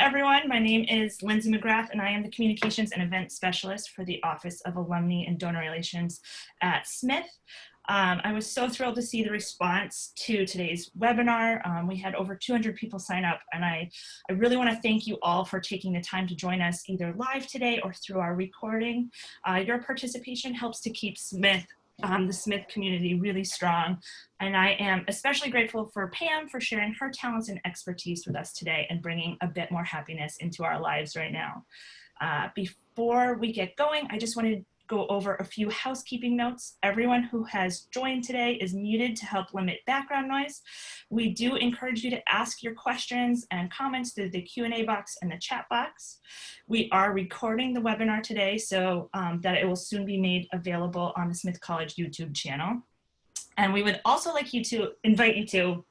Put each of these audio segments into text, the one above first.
everyone. My name is Lindsay McGrath, and I am the Communications and Events Specialist for the Office of Alumni and Donor Relations at Smith. I was so thrilled to see the response to today's webinar. We had over 200 people sign up, and I really want to thank you all for taking the time to join us either live today or through our recording. Your participation helps to keep the Smith community really strong. And I am especially grateful for Pam for sharing her talents and expertise with us today and bringing a bit more happiness into our lives right now. Before we get going, I just wanted to go over a few housekeeping notes. Everyone who has joined today is muted to help limit background noise. We do encourage you to ask your questions and comments through the Q&A box and the chat box. We are recording the webinar today so that it will soon be made available on the Smith College YouTube channel. And we would also like to invite you to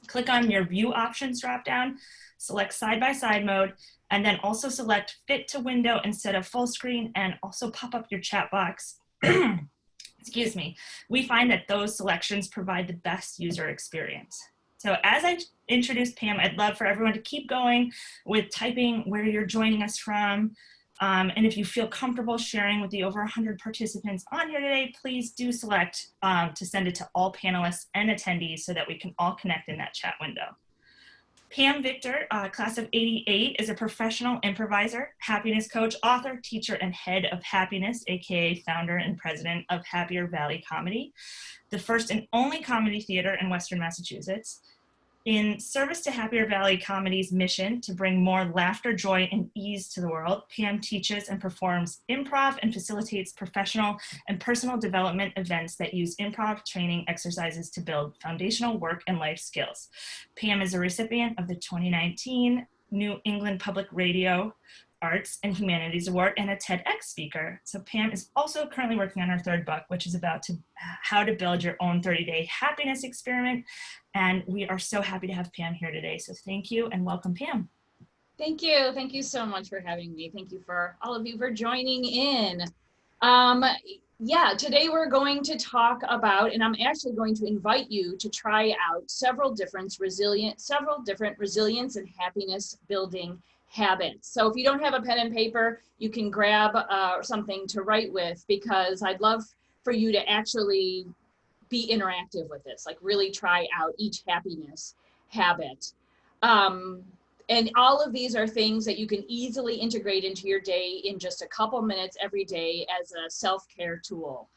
click on your view options dropdown, select side-by-side mode, and then also select fit to window instead of full screen, and also pop up your chat box. Excuse me. We find that those selections provide the best user experience. So as I introduced Pam, I'd love for everyone to keep going with typing where you're joining us from. And if you feel comfortable sharing with the over 100 participants on here today, please do select to send it to all panelists and attendees so that we can all connect in that chat window. Pam Victor, class of '88, is a professional improviser, happiness coach, author, teacher, and head of happiness, aka founder and president of Happier Valley Comedy, the first and only comedy theater in Western Massachusetts. In service to Happier Valley Comedy's mission to bring more laughter, joy, and ease to the world, Pam teaches and performs improv and facilitates professional and personal development events that use improv training exercises to build foundational work and life skills. Pam is a recipient of the 2019 New England Public Radio Arts and Humanities Award and a TEDx speaker. So Pam is also currently working on her third book, which is about how to build your own 30-day happiness experiment. And we are so happy to have Pam here today. So thank you and welcome, Pam. Thank you. Thank you so much for having me. Thank you for all of you for joining in. Yeah, today we're going to talk about, and I'm actually going to invite you to try out several different resilience and happiness building habits. So if you don't have a pen and paper, you can grab something to write with, because I'd love for you to actually be interactive with this, like really try out each happiness habit. And all of these are things that you can easily integrate into your day in just a couple minutes every day as a self-care tool.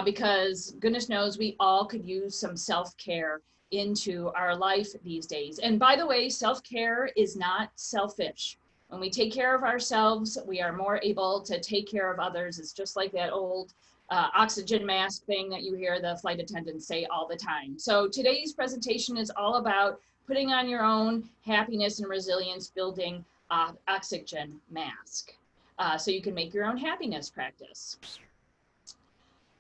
Because goodness knows we all could use some self-care into our life these days. And by the way, self-care is not selfish. When we take care of ourselves, we are more able to take care of others. It's just like that old oxygen mask thing that you hear the flight attendants say all the time. So today's presentation is all about putting on your own happiness and resilience building oxygen mask so you can make your own happiness practice.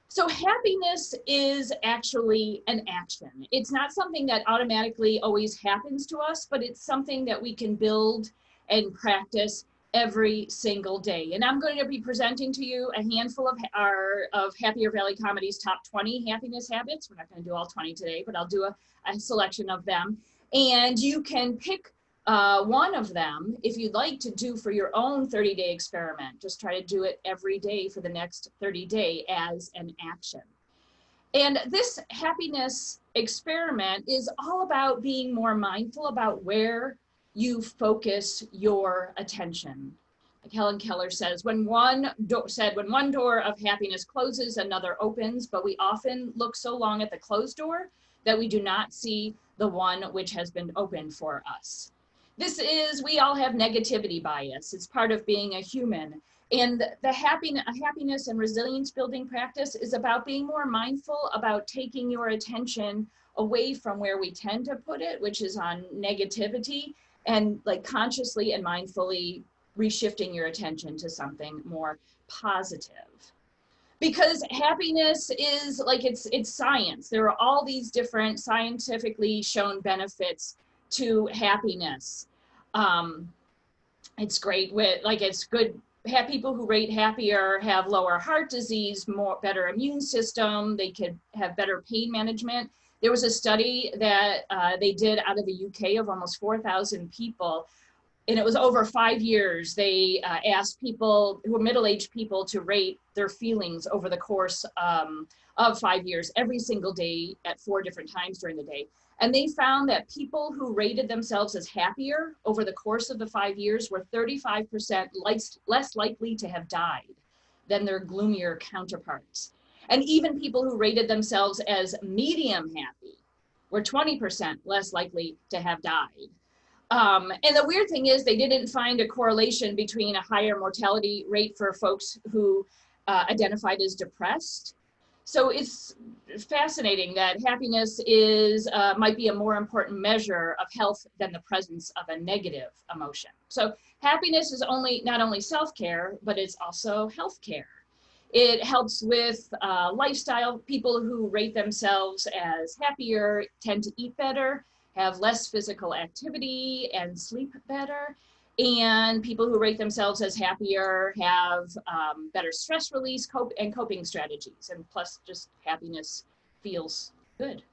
So happiness is actually an action. It's not something that automatically always happens to us, but it's something that we can build and practice every single day. And I'm going to be presenting to you a handful of Happier Valley Comedy's top 20 happiness habits. We're not going to do all 20 today, but I'll do a selection of them. And you can pick one of them if you'd like to do for your own 30-day experiment. Just try to do it every day for the next 30 days as an action. And this happiness experiment is all about being more mindful about where you focus your attention. Like Helen Keller says, when one door of happiness closes, another opens, but we often look so long at the closed door that we do not see the one which has been opened for us. We all have negativity bias. It's part of being a human. And the happiness and resilience building practice is about being more mindful about taking your attention away from where we tend to put it, which is on negativity, and like consciously and mindfully reshifting your attention to something more positive. Because happiness is like, it's science. There are all these different scientifically shown benefits to happiness. It's great it's good. Have people who rate happier have lower heart disease, better immune system. They could have better pain management. There was a study that they did out of the UK of almost 4,000 people and it was over 5 years, they asked people who were middle-aged people to rate their feelings over the course of 5 years, every single day at 4 different times during the day. And they found that people who rated themselves as happier over the course of the 5 years were 35% less likely to have died than their gloomier counterparts. And even people who rated themselves as medium happy were 20% less likely to have died. And the weird thing is they didn't find a correlation between a higher mortality rate for folks who identified as depressed. So it's fascinating that happiness is might be a more important measure of health than the presence of a negative emotion. So happiness is not only self-care, but it's also healthcare. It helps with lifestyle. People who rate themselves as happier tend to eat better, have less physical activity, and sleep better. And people who rate themselves as happier have better stress release and coping strategies. And plus, just happiness feels good.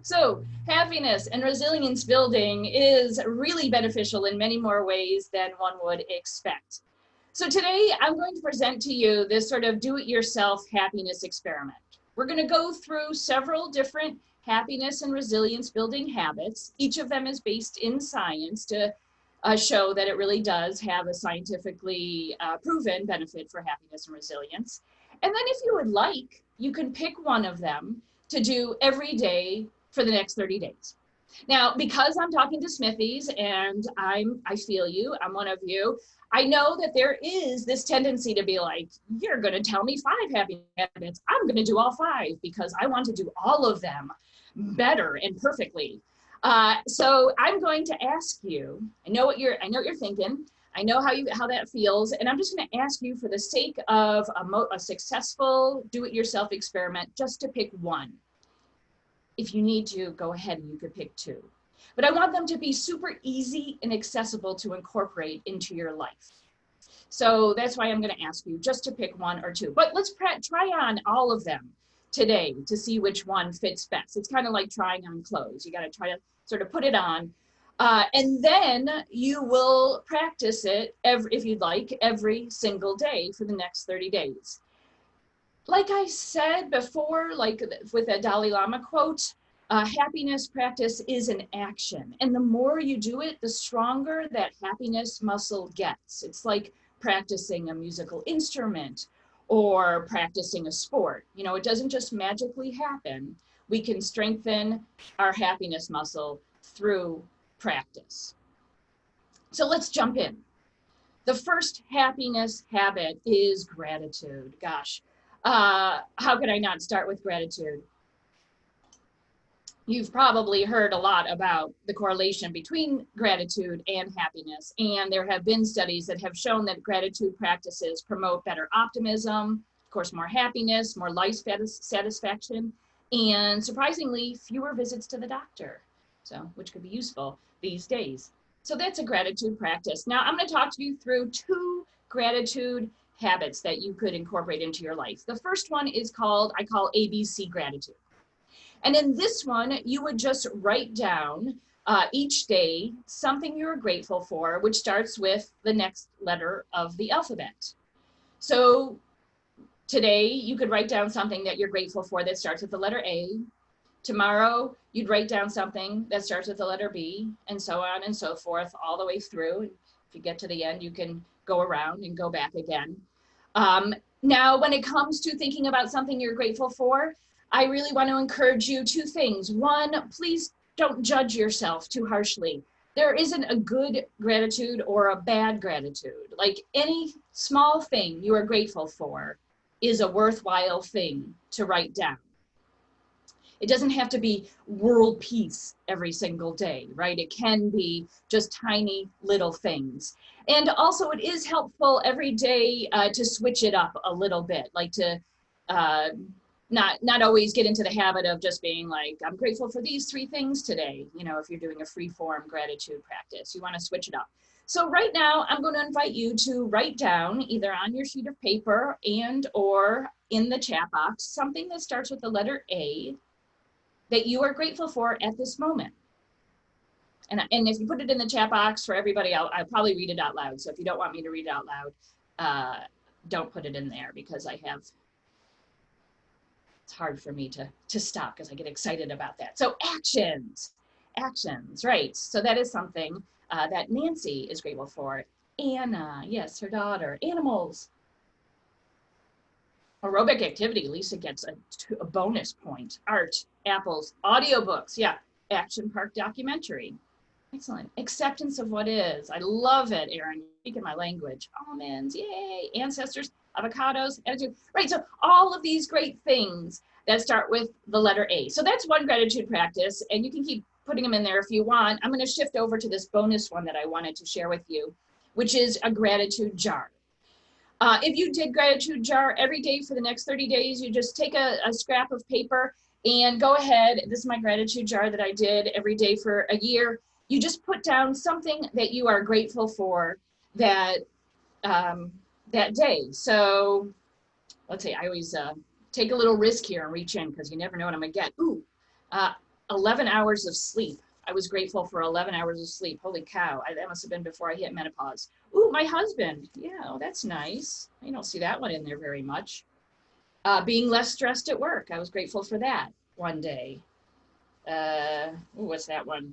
So happiness and resilience building is really beneficial in many more ways than one would expect. So today I'm going to present to you this sort of do-it-yourself happiness experiment. We're going to go through several different happiness and resilience building habits. Each of them is based in science to show that it really does have a scientifically proven benefit for happiness and resilience. And then if you would like, you can pick one of them to do every day for the next 30 days. Now, because I'm talking to Smithies and I feel you, I'm one of you, I know that there is this tendency to be like, you're going to tell me 5 happy habits. I'm going to do all 5 because I want to do all of them better and perfectly. So I'm going to ask you, I know what you're thinking. I know how that feels. And I'm just going to ask you, for the sake of a successful do-it-yourself experiment, just to pick one. If you need to, go ahead and you could pick 2. But I want them to be super easy and accessible to incorporate into your life. So that's why I'm going to ask you just to pick 1 or 2. But let's try on all of them today to see which one fits best. It's kind of like trying on clothes. You got to try to sort of put it on. And then you will practice it, if you'd like, every single day for the next 30 days. Like I said before, like with a Dalai Lama quote, happiness practice is an action. And the more you do it, the stronger that happiness muscle gets. It's like practicing a musical instrument or practicing a sport. You know, it doesn't just magically happen. We can strengthen our happiness muscle through practice. So let's jump in. The first happiness habit is gratitude. Gosh, how could I not start with gratitude? You've probably heard a lot about the correlation between gratitude and happiness. And there have been studies that have shown that gratitude practices promote better optimism, of course, more happiness, more life satisfaction, and surprisingly, fewer visits to the doctor. So, which could be useful these days. So that's a gratitude practice. Now I'm going to talk to you through 2 gratitude habits that you could incorporate into your life. The first one is I call ABC gratitude. And in this one, you would just write down each day something you're grateful for, which starts with the next letter of the alphabet. So today, you could write down something that you're grateful for that starts with the letter A. Tomorrow, you'd write down something that starts with the letter B, and so on and so forth, all the way through. If you get to the end, you can go around and go back again. Now, when it comes to thinking about something you're grateful for, I really want to encourage you 2 things. 1, please don't judge yourself too harshly. There isn't a good gratitude or a bad gratitude. Like, any small thing you are grateful for is a worthwhile thing to write down. It doesn't have to be world peace every single day, right? It can be just tiny little things. And also, it is helpful every day to switch it up a little bit, like to not always get into the habit of just being like, I'm grateful for these 3 things today. You know, if you're doing a free form gratitude practice, you want to switch it up. So right now, I'm going to invite you to write down, either on your sheet of paper and or in the chat box, something that starts with the letter A that you are grateful for at this moment. And if you put it in the chat box for everybody, I'll probably read it out loud. So if you don't want me to read it out loud, don't put it in there, because it's hard for me to stop because I get excited about that. So actions, right. So that is something that Nancy is grateful for. Anna, yes, her daughter. Animals. Aerobic activity, Lisa gets a bonus point. Art, apples, audiobooks, yeah. Action park documentary. Excellent. Acceptance of what is. I love it, Erin. Speaking my language. Almonds, yay. Ancestors, avocados, attitude. Right, so all of these great things that start with the letter A. So that's one gratitude practice, and you can keep putting them in there if you want. I'm going to shift over to this bonus one that I wanted to share with you, which is a gratitude jar. If you did gratitude jar every day for the next 30 days, you just take a scrap of paper and go ahead. This is my gratitude jar that I did every day for a year. You just put down something that you are grateful for that that day. So let's say I always take a little risk here and reach in, because you never know what I'm gonna get. Ooh, 11 hours of sleep. I was grateful for 11 hours of sleep. Holy cow, that must have been before I hit menopause. Ooh, my husband. Yeah, oh, that's nice. I don't see that one in there very much. Being less stressed at work. I was grateful for that one day. Ooh, what's that one?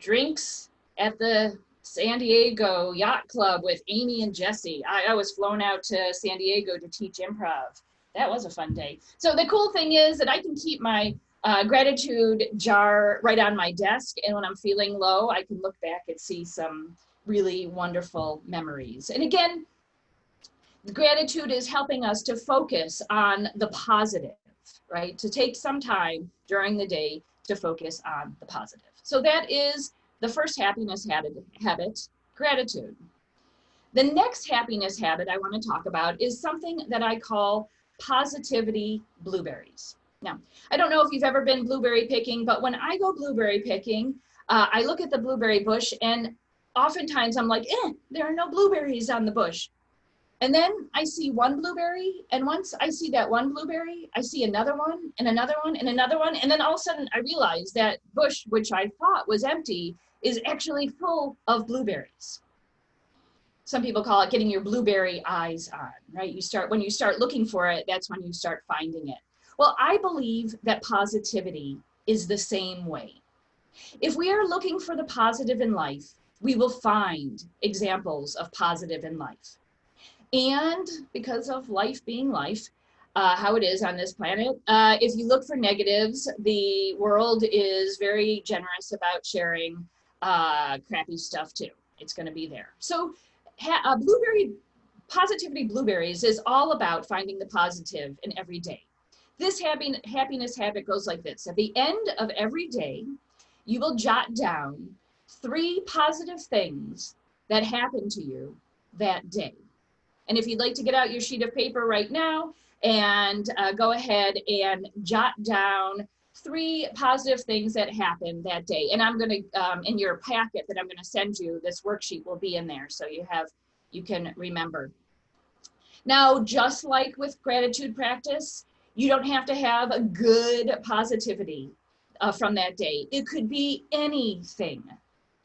Drinks at the San Diego Yacht Club with Amy and Jesse. I was flown out to San Diego to teach improv. That was a fun day. So the cool thing is that I can keep my gratitude jar right on my desk, and when I'm feeling low, I can look back and see some really wonderful memories. And again, the gratitude is helping us to focus on the positive, right? To take some time during the day to focus on the positive. So that is the first happiness habit, gratitude. The next happiness habit I want to talk about is something that I call positivity blueberries. Now, I don't know if you've ever been blueberry picking, but when I go blueberry picking, I look at the blueberry bush, and oftentimes I'm like, there are no blueberries on the bush. And then I see one blueberry, and once I see that one blueberry, I see another one and another one and another one. And then all of a sudden I realize that bush, which I thought was empty, is actually full of blueberries. Some people call it getting your blueberry eyes on, right? When you start looking for it, that's when you start finding it. Well, I believe that positivity is the same way. If we are looking for the positive in life, we will find examples of positive in life. And because of life being life, how it is on this planet, if you look for negatives, the world is very generous about sharing crappy stuff too. It's going to be there. So positivity blueberries is all about finding the positive in every day. This happiness habit goes like this. At the end of every day, you will jot down 3 positive things that happened to you that day. And if you'd like to get out your sheet of paper right now and go ahead and jot down 3 positive things that happened that day. And I'm going to, in your packet that I'm going to send you, this worksheet will be in there, so you can remember. Now, just like with gratitude practice, you don't have to have a good positivity from that day. It could be anything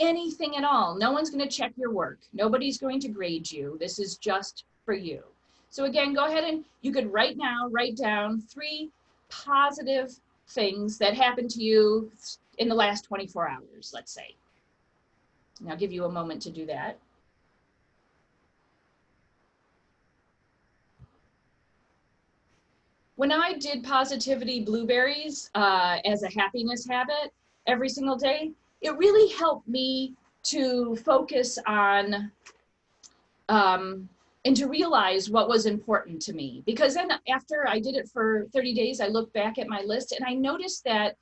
at all. No one's going to check your work. Nobody's going to grade you. This is just for you. So again, go ahead and you could write down 3 positive things that happened to you in the last 24 hours, let's say. And I'll give you a moment to do that. When I did positivity blueberries as a happiness habit every single day, it really helped me to focus on and to realize what was important to me. Because then after I did it for 30 days, I looked back at my list and I noticed that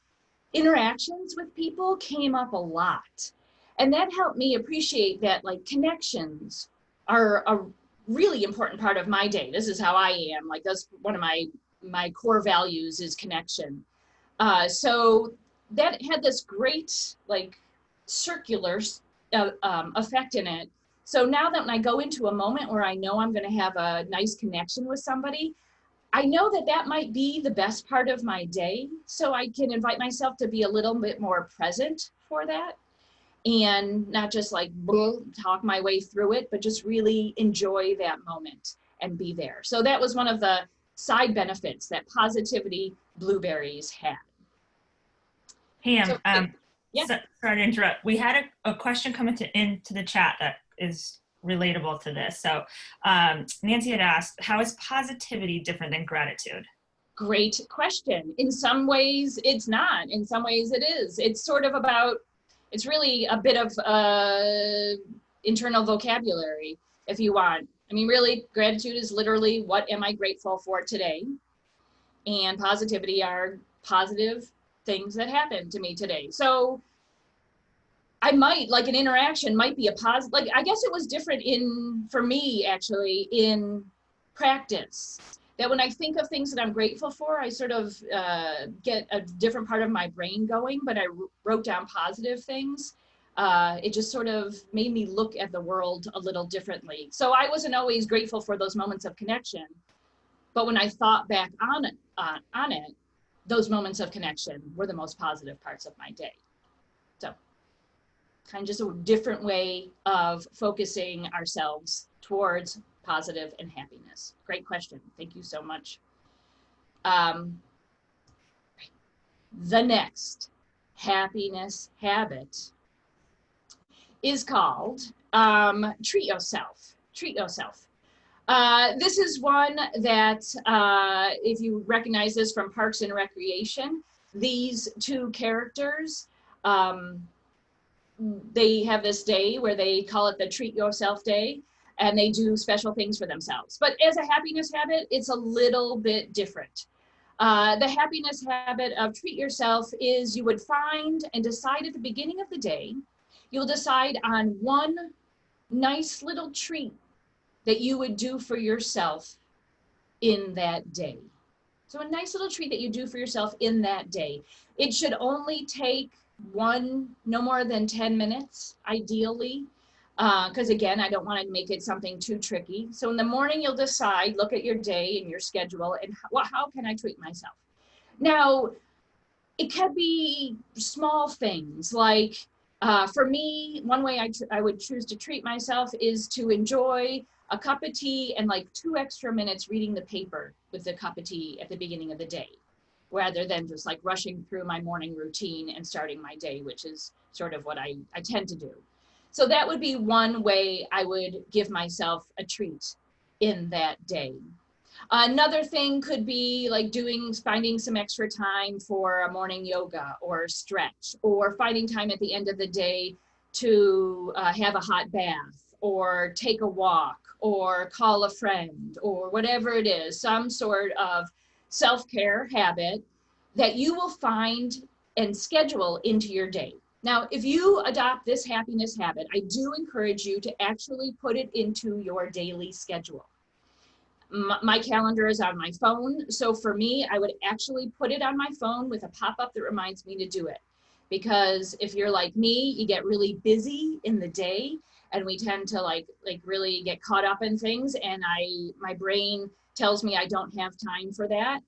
interactions with people came up a lot. And that helped me appreciate that like connections are a really important part of my day. This is how I am. Like that's one of my core values is connection. So that had this great like circular effect in it. So now that when I go into a moment where I know I'm going to have a nice connection with somebody, I know that that might be the best part of my day. So I can invite myself to be a little bit more present for that. and not just like talk my way through it, but just really enjoy that moment and be there. So that was one of the side benefits that Positivity Blueberries had. Pam, So, yeah, sorry to interrupt. We had a question come into the chat that is relatable to this. So Nancy had asked, how is positivity different than gratitude? great question. In some ways, it's not. In some ways, it is. It's sort of about, it's really a bit of internal vocabulary, if you want. I mean, really, gratitude is literally, what am I grateful for today? And positivity are positive things that happened to me today. So I might, like an interaction might be a positive, like, I guess it was different for me actually in practice, that when I think of things that I'm grateful for, I sort of get a different part of my brain going, but I wrote down positive things. It just sort of made me look at the world a little differently. So I wasn't always grateful for those moments of connection, but when I thought back on it, those moments of connection were the most positive parts of my day. So kind of just a different way of focusing ourselves towards positive and happiness. Great question. Thank you so much. The next happiness habit is called treat yourself. Treat yourself. This is one that, if you recognize this from Parks and Recreation, these two characters, they have this day where they call it the Treat Yourself Day, and they do special things for themselves. But as a happiness habit, it's a little bit different. The happiness habit of treat yourself is you would find and decide at the beginning of the day, you'll decide on one nice little treat that you would do for yourself in that day. So a nice little treat that you do for yourself in that day. It should only take no more than 10 minutes, ideally, because again, I don't want to make it something too tricky. So in the morning, you'll decide, look at your day and your schedule, and how can I treat myself? Now, it could be small things like, for me, one way I would choose to treat myself is to enjoy a cup of tea and like 2 extra minutes reading the paper with the cup of tea at the beginning of the day, rather than just like rushing through my morning routine and starting my day, which is sort of what I tend to do. So that would be one way I would give myself a treat in that day. Another thing could be like finding some extra time for a morning yoga or stretch, or finding time at the end of the day to have a hot bath or take a walk or call a friend or whatever it is, some sort of self-care habit that you will find and schedule into your day. Now, if you adopt this happiness habit, I do encourage you to actually put it into your daily schedule. My calendar is on my phone. So for me, I would actually put it on my phone with a pop-up that reminds me to do it. Because if you're like me, you get really busy in the day, and we tend to like really get caught up in things, and my brain tells me I don't have time for that.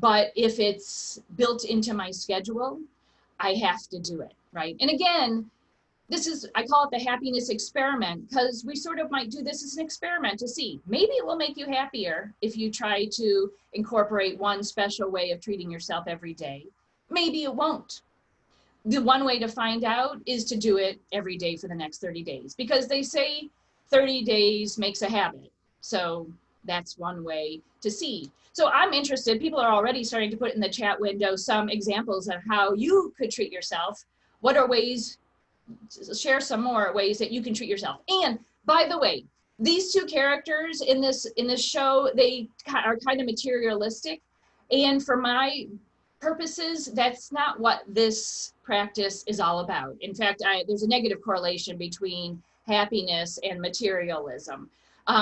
But if it's built into my schedule, I have to do it, right? And again, I call it the happiness experiment, because we sort of might do this as an experiment to see, maybe it will make you happier if you try to incorporate one special way of treating yourself every day. Maybe it won't. The one way to find out is to do it every day for the next 30 days, because they say 30 days makes a habit. So that's one way to see. So I'm interested, people are already starting to put in the chat window some examples of how you could treat yourself. What are ways, share some more ways that you can treat yourself. And by the way, these two characters in this show, they are kind of materialistic. And for my purposes, that's not what this practice is all about. In fact, there's a negative correlation between happiness and materialism.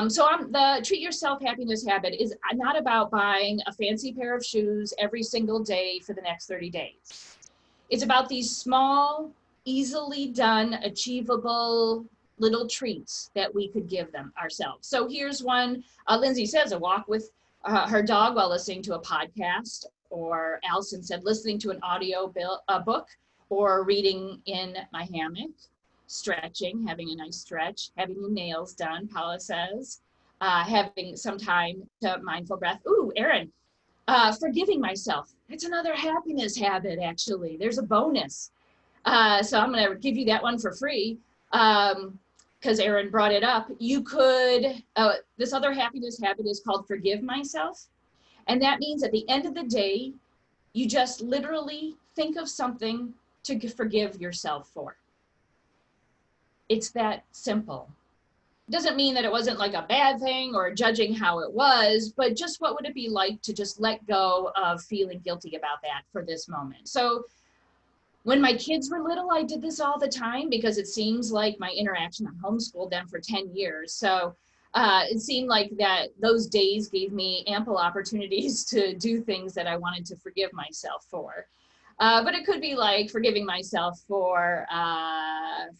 So the treat yourself happiness habit is not about buying a fancy pair of shoes every single day for the next 30 days. It's about these small, easily done, achievable little treats that we could give them ourselves. So here's one. Lindsay says a walk with her dog while listening to a podcast, or Allison said listening to an audio book or reading in my hammock. stretching, having a nice stretch, having your nails done, Paula says, having some time to mindful breath. Ooh, Erin, forgiving myself. It's another happiness habit, actually. There's a bonus. So I'm going to give you that one for free because Erin brought it up. You could, this other happiness habit is called forgive myself. And that means at the end of the day, you just literally think of something to forgive yourself for. It's that simple. It doesn't mean that it wasn't like a bad thing or judging how it was, but just what would it be like to just let go of feeling guilty about that for this moment. So when my kids were little, I did this all the time because it seems like my interaction, I homeschooled them for 10 years. So it seemed like that those days gave me ample opportunities to do things that I wanted to forgive myself for. But it could be like forgiving myself for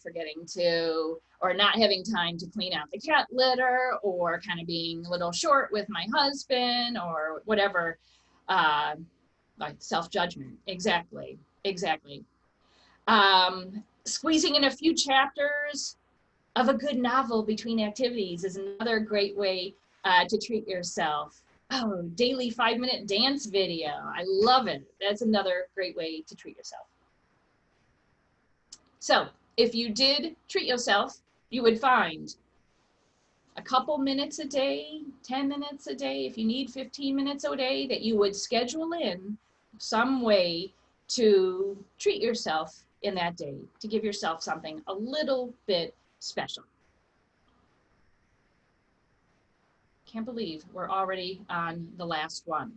forgetting to, or not having time to clean out the cat litter, or kind of being a little short with my husband, or whatever, like self-judgment. Exactly, exactly. Squeezing in a few chapters of a good novel between activities is another great way to treat yourself. Oh, daily 5-minute dance video. I love it. That's another great way to treat yourself. So if you did treat yourself, you would find a couple minutes a day, 10 minutes a day, if you need 15 minutes a day, that you would schedule in some way to treat yourself in that day, to give yourself something a little bit special. Can't believe we're already on the last one.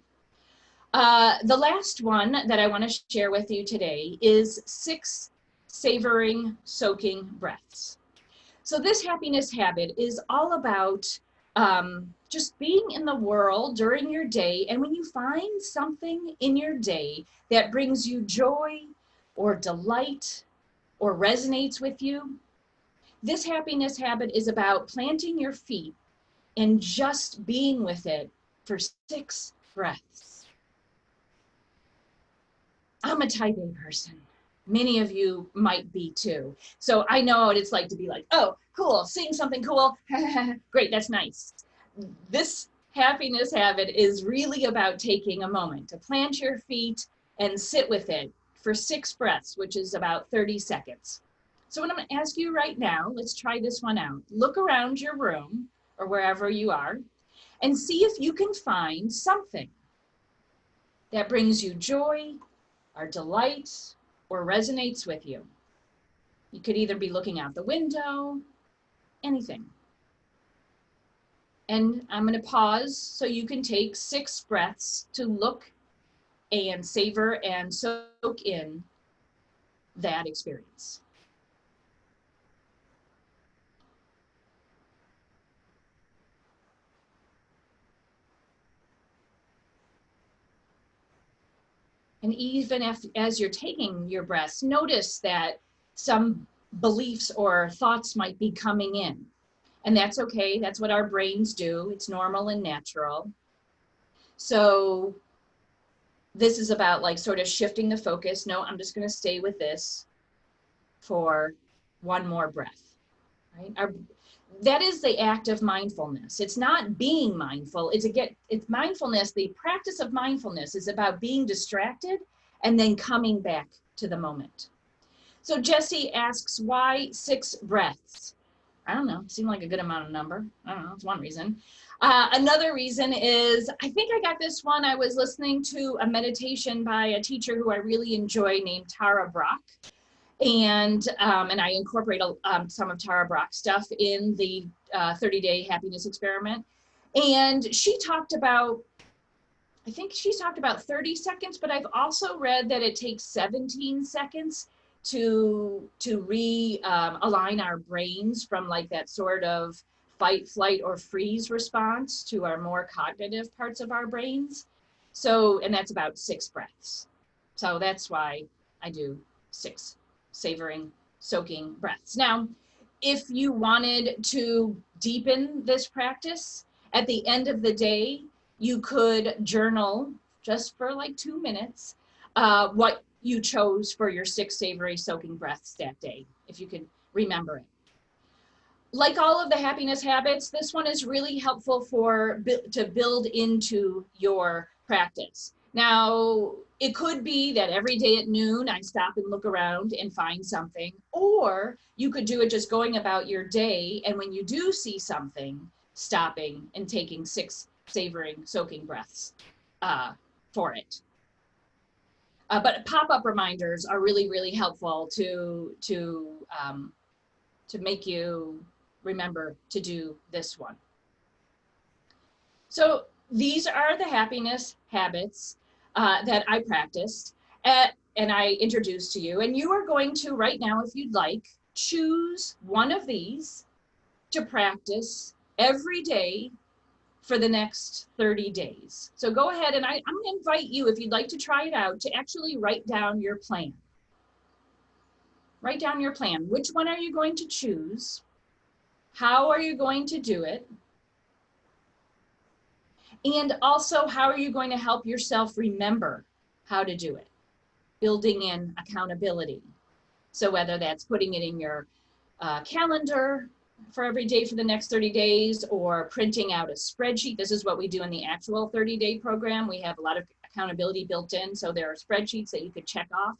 The last one that I want to share with you today is 6 savoring, soaking breaths. So this happiness habit is all about just being in the world during your day. And when you find something in your day that brings you joy or delight or resonates with you, this happiness habit is about planting your feet and just being with it for 6 breaths. I'm a type A person. Many of you might be too. So I know what it's like to be like, oh, cool, seeing something cool. Great, that's nice. This happiness habit is really about taking a moment to plant your feet and sit with it for 6 breaths, which is about 30 seconds. So what I'm going to ask you right now, let's try this one out. Look around your room or wherever you are and see if you can find something that brings you joy or delight or resonates with you. You could either be looking out the window, anything. And I'm going to pause so you can take 6 breaths to look and savor and soak in that experience. And even as you're taking your breaths, notice that some beliefs or thoughts might be coming in. And that's okay. That's what our brains do. It's normal and natural. So this is about like sort of shifting the focus. No, I'm just going to stay with this for one more breath, right? That is the act of mindfulness. It's not being mindful. It's mindfulness. The practice of mindfulness is about being distracted and then coming back to the moment. So Jesse asks, why 6 breaths? I don't know, seemed like a good amount of number. I don't know, it's one reason. Another reason is, I think I got this one, I was listening to a meditation by a teacher who I really enjoy named Tara Brach. And I incorporate some of Tara Brach's stuff in the 30-day happiness experiment. And she talked about, I think she talked about 30 seconds, but I've also read that it takes 17 seconds to realign our brains from like that sort of fight, flight, or freeze response to our more cognitive parts of our brains. So, and that's about 6 breaths. So that's why I do 6 savoring, soaking breaths. Now, if you wanted to deepen this practice, at the end of the day, you could journal just for like 2 minutes what you chose for your 6 savory soaking breaths that day. If you could remember it. Like all of the happiness habits, this one is really helpful to build into your practice. Now, it could be that every day at noon, I stop and look around and find something, or you could do it just going about your day. And when you do see something, stopping and taking 6 savoring, soaking breaths for it. But pop-up reminders are really, really helpful to make you remember to do this one. So these are the happiness habits that I practiced and I introduced to you. And you are going to, right now, if you'd like, choose one of these to practice every day for the next 30 days. So go ahead, and I'm going to invite you, if you'd like to try it out, to actually write down your plan. Write down your plan. Which one are you going to choose? How are you going to do it? And also, how are you going to help yourself remember how to do it? Building in accountability. So whether that's putting it in your calendar for every day for the next 30 days, or printing out a spreadsheet. This is what we do in the actual 30-day program. We have a lot of accountability built in. So there are spreadsheets that you could check off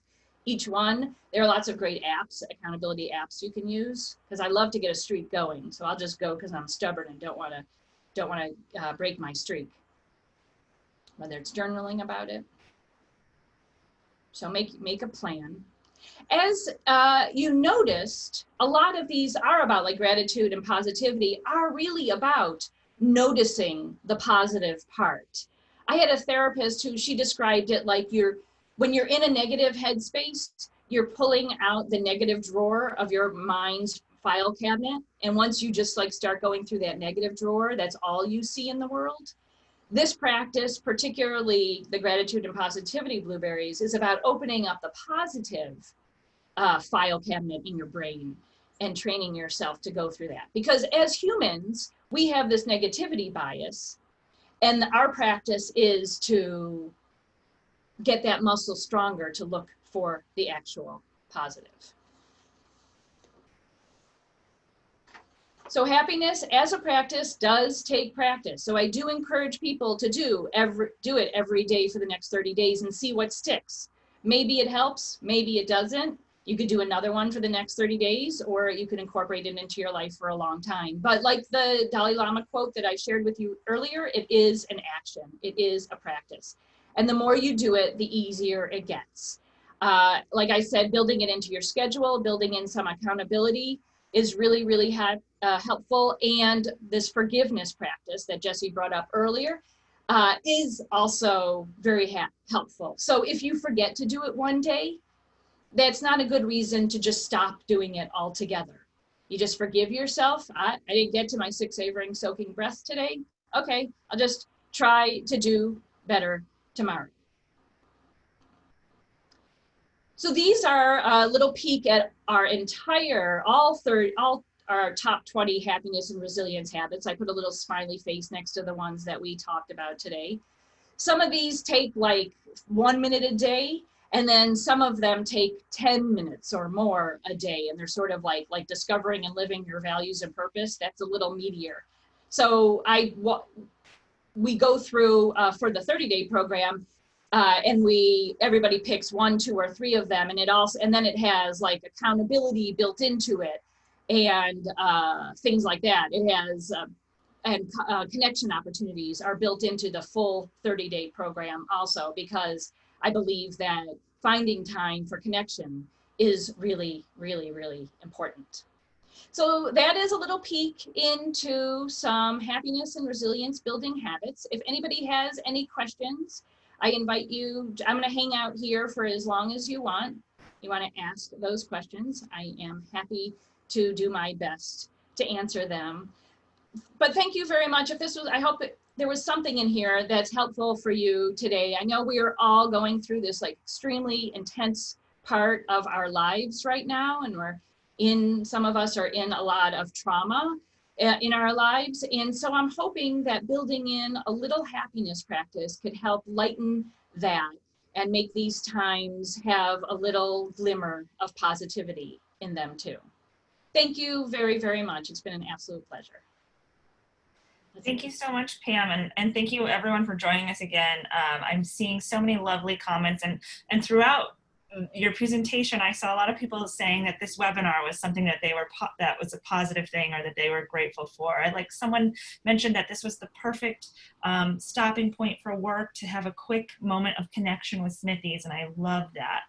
each one. There are lots of great apps, accountability apps you can use, because I love to get a streak going. So I'll just go because I'm stubborn and don't want to break my streak. Whether it's journaling about it. So make a plan. As you noticed, a lot of these are about, like gratitude and positivity, are really about noticing the positive part. I had a therapist who, she described it like when you're in a negative headspace, you're pulling out the negative drawer of your mind's file cabinet. And once you just like start going through that negative drawer, that's all you see in the world. This practice, particularly the gratitude and positivity blueberries, is about opening up the positive file cabinet in your brain and training yourself to go through that. Because as humans, we have this negativity bias, and our practice is to get that muscle stronger to look for the actual positive. So happiness as a practice does take practice. So I do encourage people to do it every day for the next 30 days and see what sticks. Maybe it helps, maybe it doesn't. You could do another one for the next 30 days, or you could incorporate it into your life for a long time. But like the Dalai Lama quote that I shared with you earlier, it is an action. It is a practice. And the more you do it, the easier it gets. Like I said, building it into your schedule, building in some accountability is really, really helpful. And this forgiveness practice that Jesse brought up earlier is also very helpful. So if you forget to do it one day, that's not a good reason to just stop doing it altogether. You just forgive yourself. I didn't get to my 6 savoring soaking breaths today. Okay, I'll just try to do better tomorrow. So these are a little peek at our entire, all our top 20 happiness and resilience habits. I put a little smiley face next to the ones that we talked about today. Some of these take like 1 minute a day, and then some of them take 10 minutes or more a day. And they're sort of like discovering and living your values and purpose. That's a little meatier. So we go through for the 30-day program, and everybody picks 1, 2, or 3 of them, and then it has like accountability built into it, and things like that. It has and connection opportunities are built into the full 30-day program also, because I believe that finding time for connection is really, really, really important. So that is a little peek into some happiness and resilience building habits. If anybody has any questions, I invite you. I'm going to hang out here for as long as you want. You want to ask those questions. I am happy to do my best to answer them. But thank you very much. I hope that there was something in here that's helpful for you today. I know we are all going through this like extremely intense part of our lives right now, and some of us are in a lot of trauma in our lives. And so I'm hoping that building in a little happiness practice could help lighten that and make these times have a little glimmer of positivity in them too. Thank you very, very much. It's been an absolute pleasure. Thank you so much, Pam, and thank you everyone for joining us again. I'm seeing so many lovely comments, and throughout your presentation, I saw a lot of people saying that this webinar was something that that was a positive thing or that they were grateful for. Like someone mentioned that this was the perfect stopping point for work to have a quick moment of connection with Smithies, and I love that.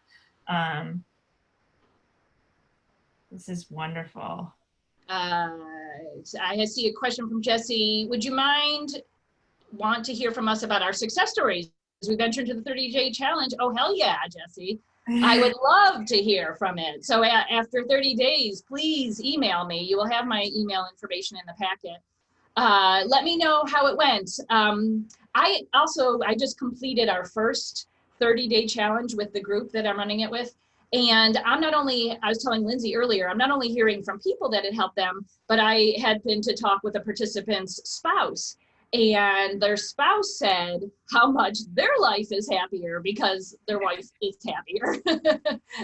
This is wonderful. I see a question from Jesse. Would you want to hear from us about our success stories as we venture into the 30-day challenge? Oh, hell yeah, Jesse. I would love to hear from it. So after 30 days, please email me. You will have my email information in the packet. Let me know how it went. I just completed our first 30-day challenge with the group that I'm running it with. And I was telling Lindsay earlier, I'm not only hearing from people that it helped them, but I had been to talk with a participant's spouse, and their spouse said how much their life is happier because their wife is happier.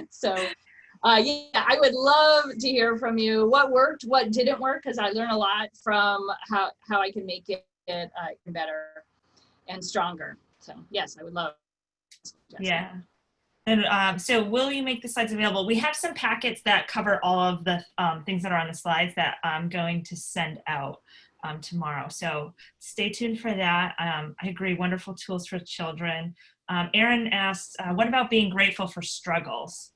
So yeah, I would love to hear from you. What worked, what didn't work, because I learn a lot from how I can make it better and stronger. So yes, I would love. Yeah. And so will you make the slides available? We have some packets that cover all of the things that are on the slides that I'm going to send out tomorrow. So stay tuned for that. I agree, wonderful tools for children. Erin asked, what about being grateful for struggles?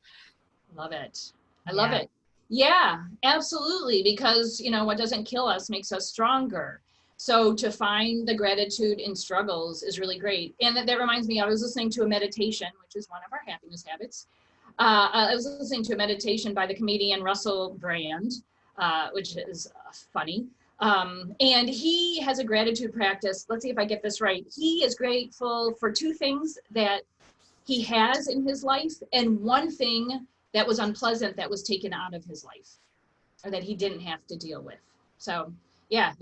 Love it. I love it. Yeah, absolutely. Because, what doesn't kill us makes us stronger. So to find the gratitude in struggles is really great. And that reminds me, I was listening to a meditation, which is one of our happiness habits. I was listening to a meditation by the comedian Russell Brand, which is funny. And he has a gratitude practice. Let's see if I get this right. He is grateful for two things that he has in his life and one thing that was unpleasant that was taken out of his life or that he didn't have to deal with. So yeah,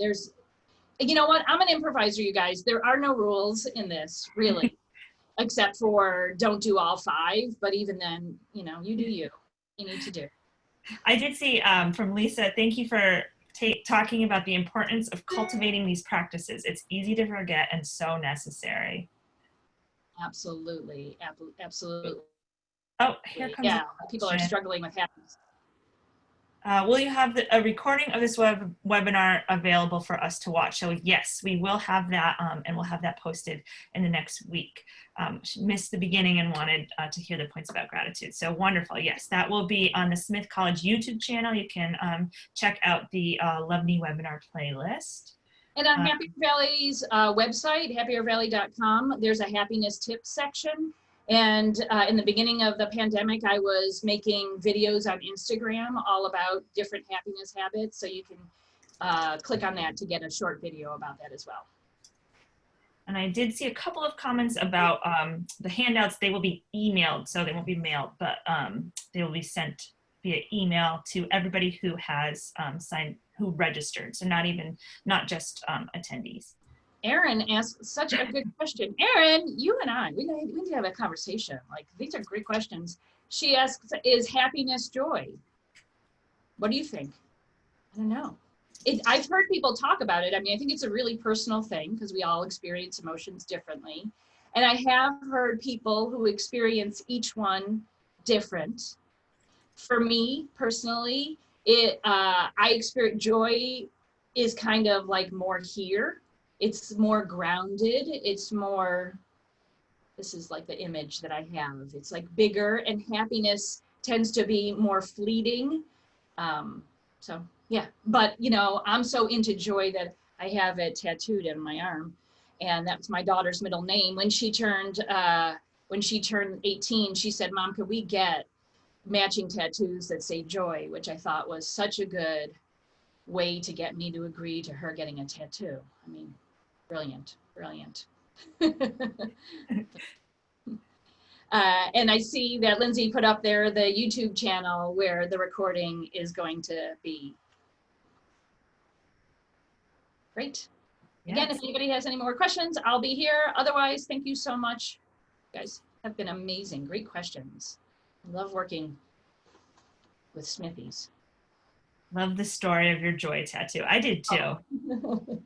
you know what? I'm an improviser, you guys. There are no rules in this, really, except for don't do all 5. But even then, you do you need to do. I did see from Lisa, thank you for talking about the importance of cultivating these practices. It's easy to forget and so necessary. Absolutely. Absolutely. Oh, here comes people are struggling with happiness. Will you have a recording of this webinar available for us to watch? So yes, we will have that, and we'll have that posted in the next week. Missed the beginning and wanted to hear the points about gratitude. So wonderful. Yes, that will be on the Smith College YouTube channel. You can check out the Lovely webinar playlist. And on Happy Valley's website, happiervalley.com, there's a happiness tips section. And in the beginning of the pandemic, I was making videos on Instagram all about different happiness habits. So you can click on that to get a short video about that as well. And I did see a couple of comments about the handouts. They will be emailed, so they won't be mailed, but they will be sent via email to everybody who has who registered. So not just attendees. Erin asked such a good question. Erin, you and I, we need to have a conversation. Like, these are great questions. She asks, is happiness joy? What do you think? I don't know. I've heard people talk about it. I mean, I think it's a really personal thing because we all experience emotions differently. And I have heard people who experience each one different. For me, personally, I experience joy is kind of like more here. It's more grounded. It's more, this is like the image that I have. It's like bigger, and happiness tends to be more fleeting. So yeah, but I'm so into joy that I have it tattooed on my arm, and that's my daughter's middle name. When she turned 18, she said, "Mom, could we get matching tattoos that say joy?" Which I thought was such a good way to get me to agree to her getting a tattoo. I mean, brilliant. And I see that Lindsay put up there the YouTube channel where the recording is going to be. Great. Yes. Again, if anybody has any more questions, I'll be here. Otherwise, thank you so much. You guys have been amazing. Great questions. I love working with Smithies. Love the story of your joy tattoo. I did too. Oh.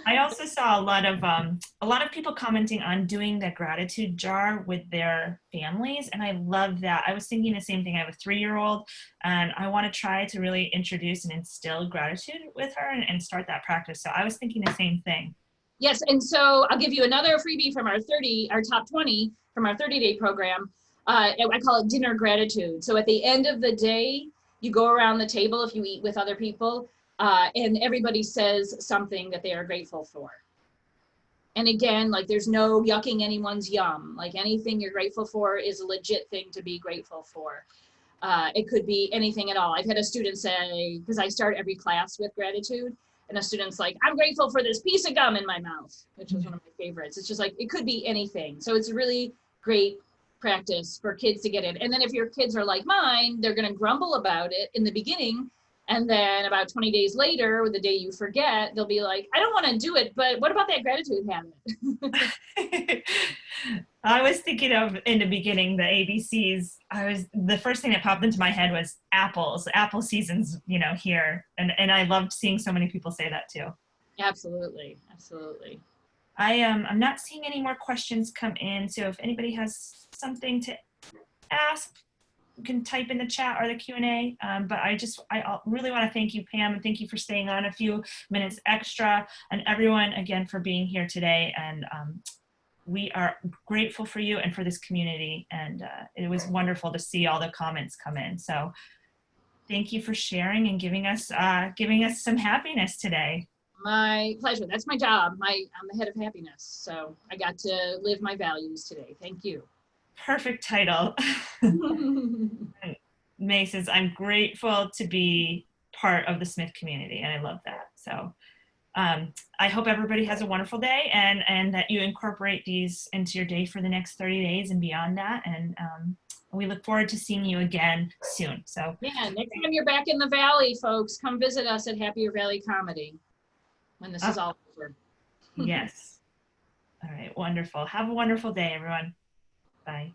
I also saw a lot of people commenting on doing the gratitude jar with their families, and I love that. I was thinking the same thing. I have a 3-year-old, and I want to try to really introduce and instill gratitude with her and start that practice. So I was thinking the same thing. Yes, and so I'll give you another freebie from our top 20 from our 30-day program. I call it dinner gratitude. So at the end of the day, you go around the table if you eat with other people, and everybody says something that they are grateful for. And again, like there's no yucking anyone's yum. Like anything you're grateful for is a legit thing to be grateful for. It could be anything at all. I've had a student say, because I start every class with gratitude, and a student's like, I'm grateful for this piece of gum in my mouth, which was one of my favorites. It's just like, it could be anything. So it's a really great practice for kids to get in. And then if your kids are like mine, they're going to grumble about it in the beginning. And then about 20 days later, or the day you forget, they'll be like, I don't want to do it, but what about that gratitude habit? I was thinking of in the beginning the ABCs. The first thing that popped into my head was apples. Apple season's, here, and I loved seeing so many people say that too. Absolutely, absolutely. I'm not seeing any more questions come in. So if anybody has something to ask, you can type in the chat or the Q&A. But I really want to thank you, Pam, and thank you for staying on a few minutes extra, and everyone again for being here today. And we are grateful for you and for this community. And it was wonderful to see all the comments come in. So thank you for sharing and giving us some happiness today. My pleasure. That's my job. I'm the head of happiness. So I got to live my values today. Thank you. Perfect title. Maces, I'm grateful to be part of the Smith community, and I love that. So I hope everybody has a wonderful day, and that you incorporate these into your day for the next 30 days and beyond that. And we look forward to seeing you again soon. So yeah, next time you're back in the Valley, folks, come visit us at Happier Valley Comedy when this is all over. Yes. All right. Wonderful. Have a wonderful day, everyone. Bye.